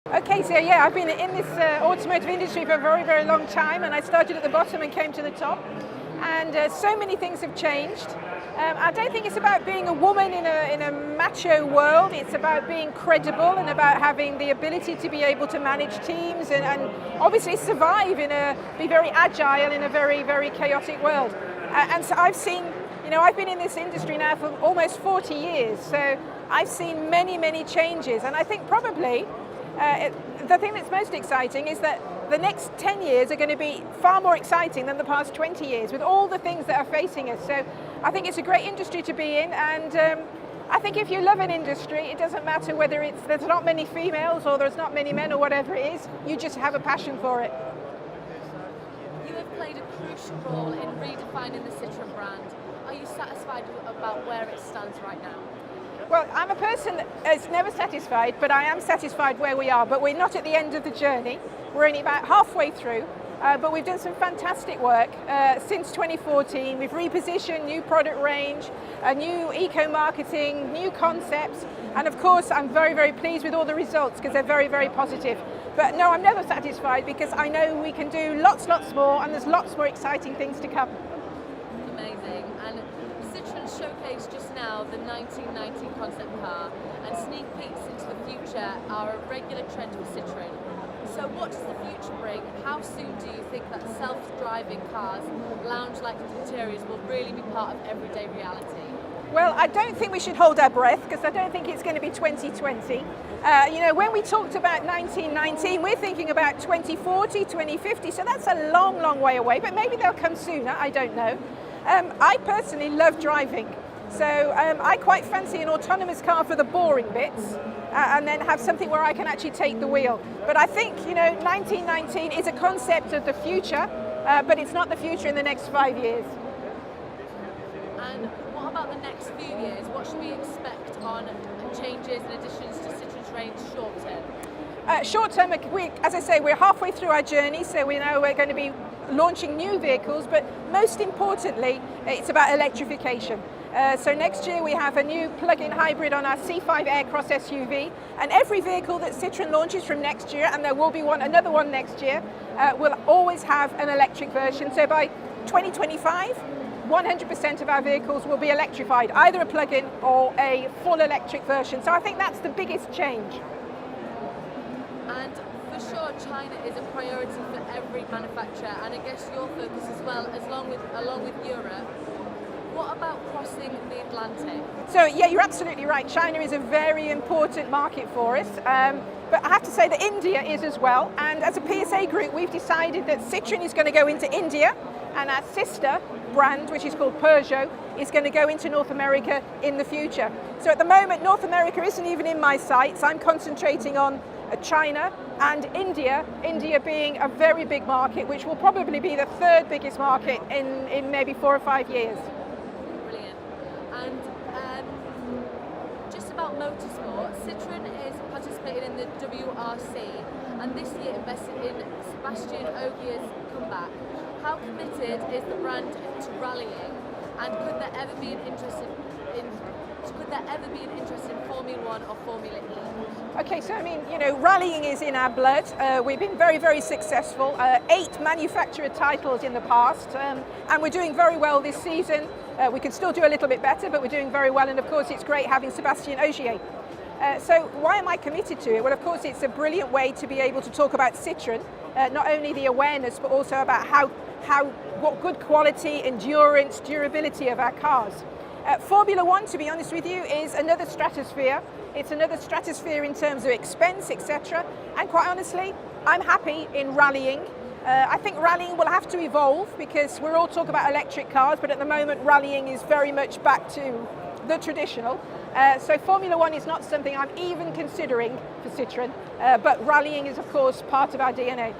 Okay, so yeah, I've been in this automotive industry for a very, very long time, and I started at the bottom and came to the top. And so many things have changed. I don't think it's about being a woman in a macho world. It's about being credible and about having the ability to be able to manage teams and obviously survive be very agile in a very, very chaotic world. And so I've seen, I've been in this industry now for almost 40 years. So I've seen many, many changes. And I think probably the thing that's most exciting is that the next 10 years are going to be far more exciting than the past 20 years with all the things that are facing us. So I think it's a great industry to be in, and I think if you love an industry, it doesn't matter whether there's not many females or there's not many men or whatever it is, you just have a passion for it. You have played a crucial role in redefining the Citroen brand. Are you satisfied about where it stands right now? Well, I'm a person that's never satisfied, but I am satisfied where we are. But we're not at the end of the journey. We're only about halfway through, but we've done some fantastic work since 2014. We've repositioned, new product range, new eco-marketing, new concepts, and of course I'm very, very pleased with all the results because they're very, very positive. But no, I'm never satisfied because I know we can do lots more, and there's lots more exciting things to come. Amazing. And Citroen showcased just now the 1990 concept car, and sneak peeks into the future are a regular trend for Citroen. So what does the future bring? How soon do you think that self-driving cars, lounge-like interiors will really be part of everyday reality? Well, I don't think we should hold our breath because I don't think it's going to be 2020. When we talked about 1919, we're thinking about 2040, 2050, so that's a long, long way away, but maybe they'll come sooner, I don't know. I personally love driving, so I quite fancy an autonomous car for the boring bits and then have something where I can actually take the wheel. But I think, 1919 is a concept of the future, but it's not the future in the next 5 years. And what about the next few years? What should we expect on changes and additions to Citroen's range short term? Short term, as I say, we're halfway through our journey, so we know we're going to be launching new vehicles, but most importantly, it's about electrification. So next year we have a new plug-in hybrid on our C5 Aircross SUV, and every vehicle that Citroen launches from next year, and there will be another one next year, will always have an electric version. So by 2025, 100% of our vehicles will be electrified, either a plug-in or a full electric version. So I think that's the biggest change. And for sure, China is a priority for every manufacturer, and I guess your focus as well, along with Europe. What about crossing the Atlantic? So yeah, you're absolutely right. China is a very important market for us, but I have to say that India is as well. And as a PSA group, we've decided that Citroen is going to go into India, and our sister brand, which is called Peugeot, is going to go into North America in the future. So at the moment, North America isn't even in my sights. I'm concentrating on China and India, India being a very big market, which will probably be the third biggest market in maybe 4 or 5 years. Brilliant. And just about motorsport, Citroen is participating in the WRC, and this year invested in Sebastian Ogier's comeback. How committed is the brand to rallying, and could there ever be an interest in Formula One or Formula E? Okay, so rallying is in our blood. We've been very, very successful. 8 manufacturer titles in the past, and we're doing very well this season. We can still do a little bit better, but we're doing very well, and of course it's great having Sebastian Ogier. So why am I committed to it? Well, of course it's a brilliant way to be able to talk about Citroen, not only the awareness, but also about what good quality, endurance, durability of our cars. Formula One, to be honest with you, is another stratosphere. It's another stratosphere in terms of expense, etc. And quite honestly, I'm happy in rallying. I think rallying will have to evolve because we're all talking about electric cars, but at the moment rallying is very much back to the traditional. So Formula One is not something I'm even considering for Citroen, but rallying is of course part of our DNA.